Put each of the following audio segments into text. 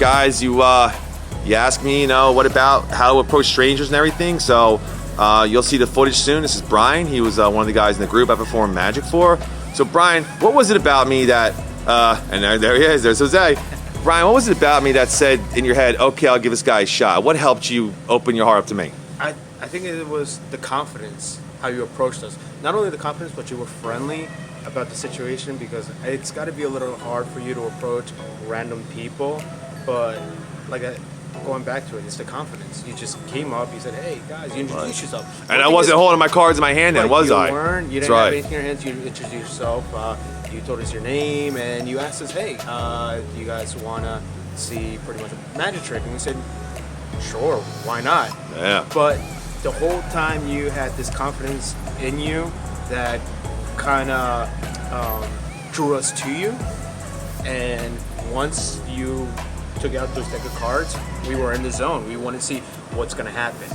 guys, you asked me, you know, what about how to approach strangers and everything. So you'll see the footage soon. This is Brian. He was one of the guys in the group I performed Magic for. So Brian, what was it about me that, and there he is, there's Jose. Brian, what was it about me that said in your head, okay, I'll give this guy a shot? What helped you open your heart up to me? I think it was the confidence, how you approached us. Not only the confidence, but you were friendly about the situation, because it's got to be a little hard for you to approach random people. But like going back to it, it's the confidence. You just came up, you said, hey guys, you introduced yourself. And I wasn't holding my cards in my hand then, was I? You didn't have anything in your hands, you introduced yourself, you told us your name, and you asked us, hey, do you guys want to see pretty much a magic trick? And we said, sure, why not? Yeah. But the whole time you had this confidence in you that kind of drew us to you, and once you took out those deck of cards, we were in the zone. We wanted to see what's going to happen.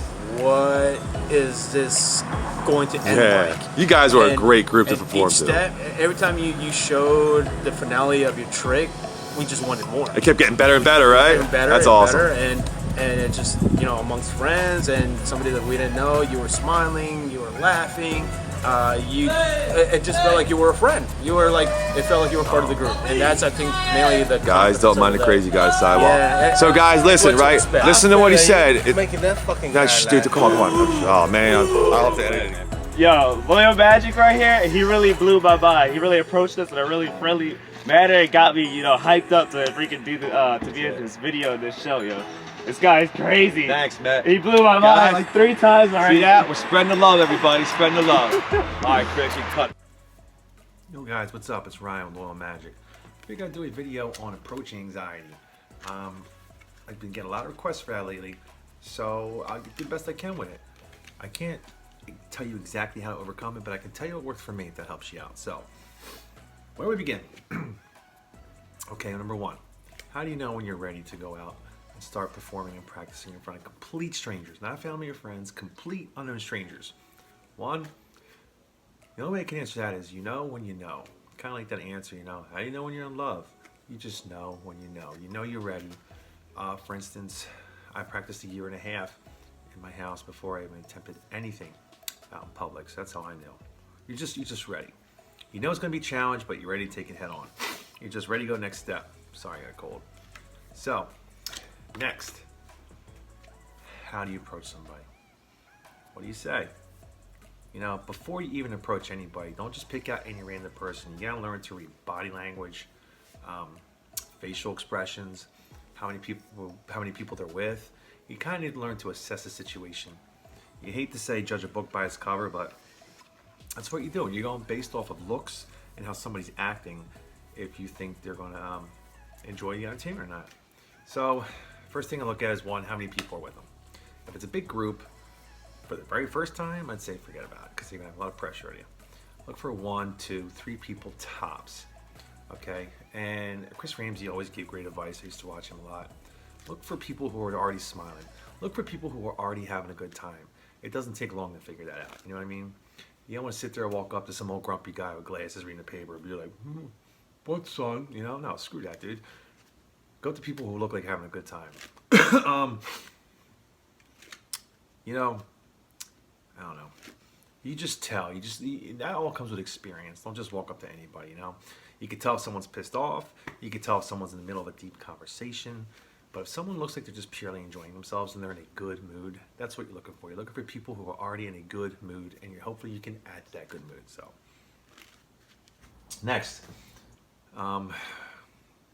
What is this going to end like? You guys were a great group to perform to. Every time you showed the finale of your trick, we just wanted more. It kept getting better and better, right? That's awesome. And it just, you know, amongst friends and somebody that we didn't know, you were smiling, you were laughing. It just felt like you were a friend. You were like, it felt like you were part of the group, and that's, I think, mainly the guys don't mind the crazy guys sidewalk. Yeah, so guys, listen, right? Listen to what he said. Making that fucking dude, come on. Oh man, I'll have to edit it. Yo, LoyleMagic right here. He really blew my mind. He really approached us in a really friendly manner. It got me, you know, hyped up to freaking do the to be in this video, this show, yo. This guy's crazy. Thanks, man. He blew my mind like 3 times already. See that? We're spreading the love, everybody. Spreading the love. All right, Chris, you cut. Yo guys, what's up? It's Ryan with LoyleMagic. We're gonna do a video on approaching anxiety. I've been getting a lot of requests for that lately, so I'll do the best I can with it. I can't tell you exactly how to overcome it, but I can tell you what worked for me if that helps you out. So, where do we begin? Okay, number 1. How do you know when you're ready to go out and start performing and practicing in front of complete strangers, not family or friends, complete unknown strangers? 1, the only way I can answer that is you know when you know. Kind of like that answer, you know. How do you know when you're in love? You just know when you know. You know you're ready. For instance, I practiced 1.5 years in my house before I even attempted anything out in public. So that's how I know. You're just ready. You know it's going to be a challenge, but you're ready to take it head on. You're just ready to go next step. Sorry, I got cold. So, next, how do you approach somebody? What do you say? You know, before you even approach anybody, don't just pick out any random person. You gotta learn to read body language, facial expressions, how many people they're with. You kind of need to learn to assess the situation. You hate to say judge a book by its cover, but that's what you do. You're going based off of looks and how somebody's acting if you think they're going to enjoy the entertainment or not. So, first thing I look at is 1, how many people are with them. If it's a big group, for the very first time, I'd say forget about it, because you're going to have a lot of pressure on you. Look for 1, 2, 3 people tops. Okay? And Chris Ramsey always gave great advice. I used to watch him a lot. Look for people who are already smiling. Look for people who are already having a good time. It doesn't take long to figure that out. You know what I mean? You don't want to sit there and walk up to some old grumpy guy with glasses reading the paper and be like, what, son? You know? No, screw that, dude. Go to people who look like having a good time. You know, I don't know. You just tell. That all comes with experience. Don't just walk up to anybody, you know. You can tell if someone's pissed off. You can tell if someone's in the middle of a deep conversation. But if someone looks like they're just purely enjoying themselves and they're in a good mood, that's what you're looking for. You're looking for people who are already in a good mood, and hopefully you can add to that good mood. So, next,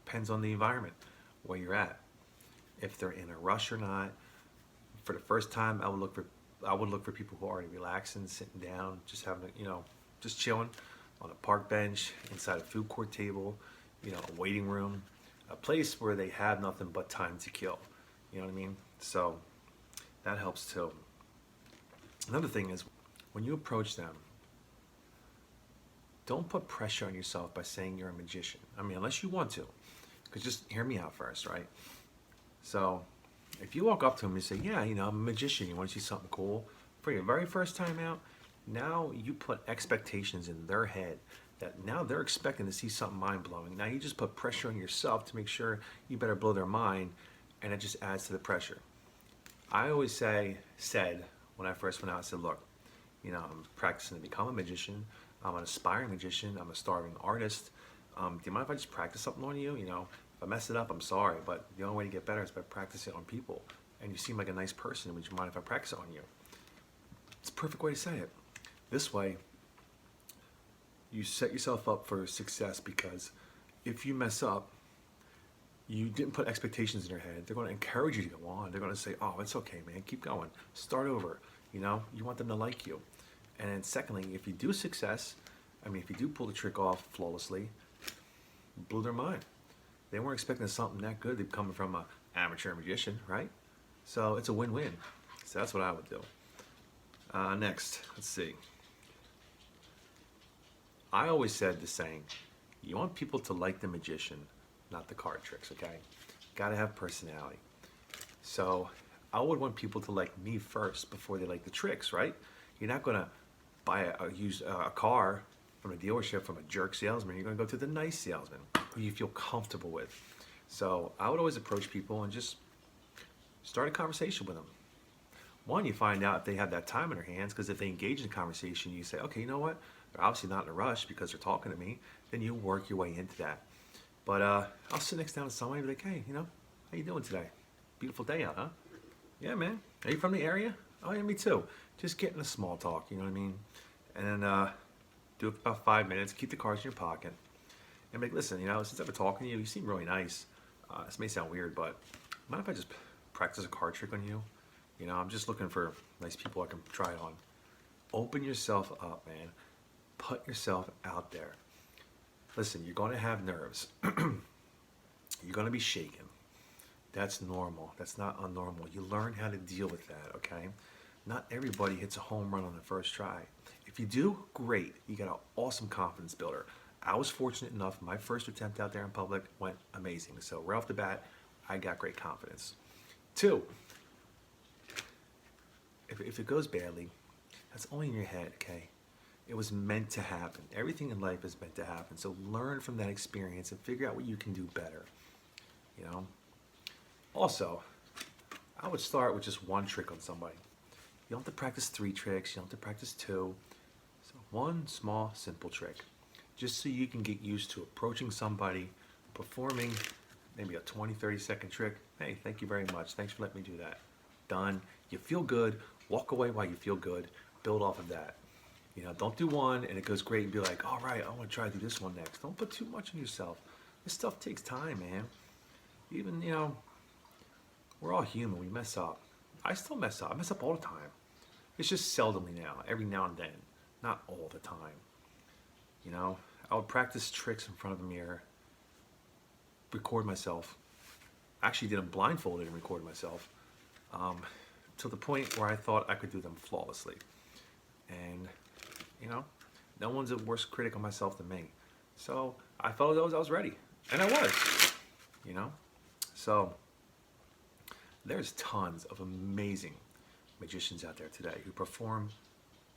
depends on the environment, where you're at. If they're in a rush or not. For the first time, I would look for people who are already relaxing, sitting down, just having, just chilling on a park bench, inside a food court table, a waiting room, a place where they have nothing but time to kill. You know what I mean? So that helps too. Another thing is, when you approach them, don't put pressure on yourself by saying you're a magician. I mean, unless you want to, because just hear me out first, right? So if you walk up to them and say, yeah, I'm a magician, you want to see something cool, for your very first time out, now you put expectations in their head that now they're expecting to see something mind-blowing. Now you just put pressure on yourself to make sure you better blow their mind, and it just adds to the pressure. I always said when I first went out, I said, look, you know, I'm practicing to become a magician. I'm an aspiring magician. I'm a starving artist. Do you mind if I just practice something on you? You know, if I mess it up, I'm sorry, but the only way to get better is by practicing it on people. And you seem like a nice person. Would you mind if I practice it on you? It's a perfect way to say it. This way, you set yourself up for success, because if you mess up, you didn't put expectations in your head. They're going to encourage you to go on. They're going to say, oh, it's okay, man. Keep going. Start over. You know, you want them to like you. And then secondly, if you do if you do pull the trick off flawlessly, blew their mind. They weren't expecting something that good. They're coming from an amateur magician, right? So it's a win-win. So that's what I would do. Next, let's see. I always said the saying, you want people to like the magician, not the card tricks, okay? Gotta have personality. So I would want people to like me first before they like the tricks, right? You're not gonna buy use a car from a dealership from a jerk salesman. You're gonna go to the nice salesman who you feel comfortable with. So I would always approach people and just start a conversation with them. One, you find out if they have that time in their hands, because if they engage in conversation, you say, okay, you know what? They're obviously not in a rush because they're talking to me. Then you work your way into that. But I'll sit next down to somebody and be like, hey, you know, how you doing today? Beautiful day out, huh? Yeah, man. Are you from the area? Oh, yeah, me too. Just getting a small talk, you know what I mean? And then do it for about 5 minutes. Keep the cards in your pocket. And be like, listen, you know, since I've been talking to you, you seem really nice. This may sound weird, but mind if I just practice a card trick on you? You know, I'm just looking for nice people I can try it on. Open yourself up, man. Put yourself out there. Listen, you're going to have nerves. You're going to be shaken. That's normal. That's not unnormal. You learn how to deal with that, okay? Not everybody hits a home run on the first try. If you do, great. You got an awesome confidence builder. I was fortunate enough, my first attempt out there in public went amazing. So right off the bat, I got great confidence. 2, if it goes badly, that's only in your head, okay? It was meant to happen. Everything in life is meant to happen. So learn from that experience and figure out what you can do better, you know? Also, I would start with just one trick on somebody. You don't have to practice 3 tricks. You don't have to practice 2. So one small, simple trick, just so you can get used to approaching somebody, performing maybe a 20, 30-second trick. Hey, thank you very much. Thanks for letting me do that. Done. You feel good. Walk away while you feel good. Build off of that. You know, don't do one and it goes great and be like, all right, I want to try to do this one next. Don't put too much on yourself. This stuff takes time, man. Even, you know, we're all human. We mess up. I still mess up. I mess up all the time. It's just seldomly now, every now and then, not all the time. You know, I would practice tricks in front of a mirror, record myself. Actually did them blindfolded and recorded myself, to the point where I thought I could do them flawlessly. And, you know, no one's a worse critic of myself than me. So I felt I was ready, and I was, you know. So there's tons of amazing magicians out there today who perform,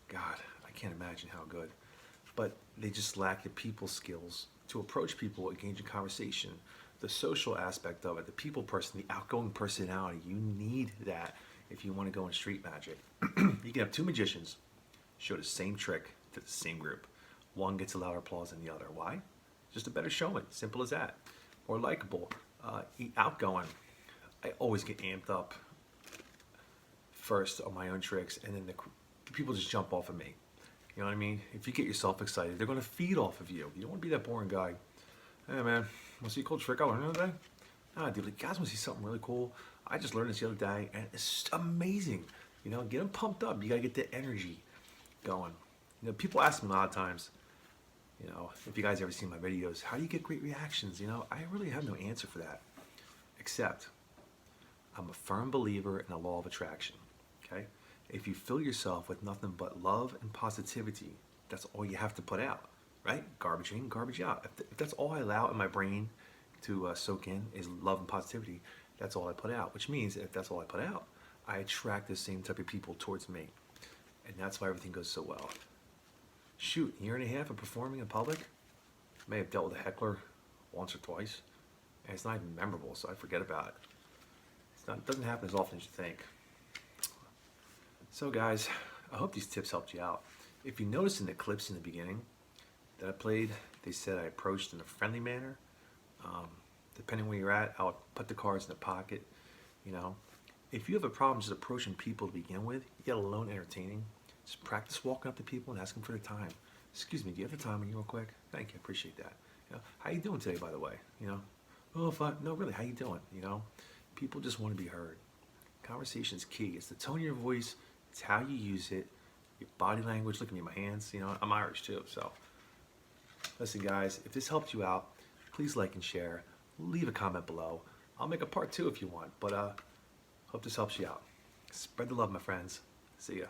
God, I can't imagine how good, but they just lack the people skills to approach people, engage in conversation, the social aspect of it, the people person, the outgoing personality. You need that if you want to go in street magic. You can have 2 magicians show the same trick to the same group. One gets a louder applause than the other. Why? Just a better showman. Simple as that. More likable, outgoing. I always get amped up first on my own tricks, and then the people just jump off of me. You know what I mean? If you get yourself excited, they're going to feed off of you. You don't want to be that boring guy. Hey man, want to see a cool trick I learned the other day? Ah, dude, like, guys want to see something really cool. I just learned this the other day, and it's amazing. You know, get them pumped up. You got to get the energy going. You know, people ask me a lot of times, you know, if you guys ever seen my videos, how do you get great reactions? You know, I really have no answer for that, except I'm a firm believer in the law of attraction, okay? If you fill yourself with nothing but love and positivity, that's all you have to put out, right? Garbage in, garbage out. If that's all I allow in my brain to soak in is love and positivity, that's all I put out, which means if that's all I put out, I attract the same type of people towards me. And that's why everything goes so well. Shoot, a year and a half of performing in public, may have dealt with a heckler once or twice, and it's not even memorable, so I forget about it. It doesn't happen as often as you think. So guys, I hope these tips helped you out. If you noticed in the clips in the beginning that I played, they said I approached in a friendly manner. Depending where you're at, I'll put the cards in the pocket. You know, if you have a problem just approaching people to begin with, you get alone entertaining. Just practice walking up to people and asking for their time. Excuse me, do you have the time on you real quick? Thank you, appreciate that. You know, how you doing today, by the way? You know, oh, fine. No, really, how you doing? You know, people just want to be heard. Conversation is key. It's the tone of your voice. It's how you use it. Your body language. Look at me, my hands. You know, I'm Irish too, so. Listen, guys, if this helped you out, please like and share. Leave a comment below. I'll make a part 2 if you want, but hope this helps you out. Spread the love, my friends. See ya.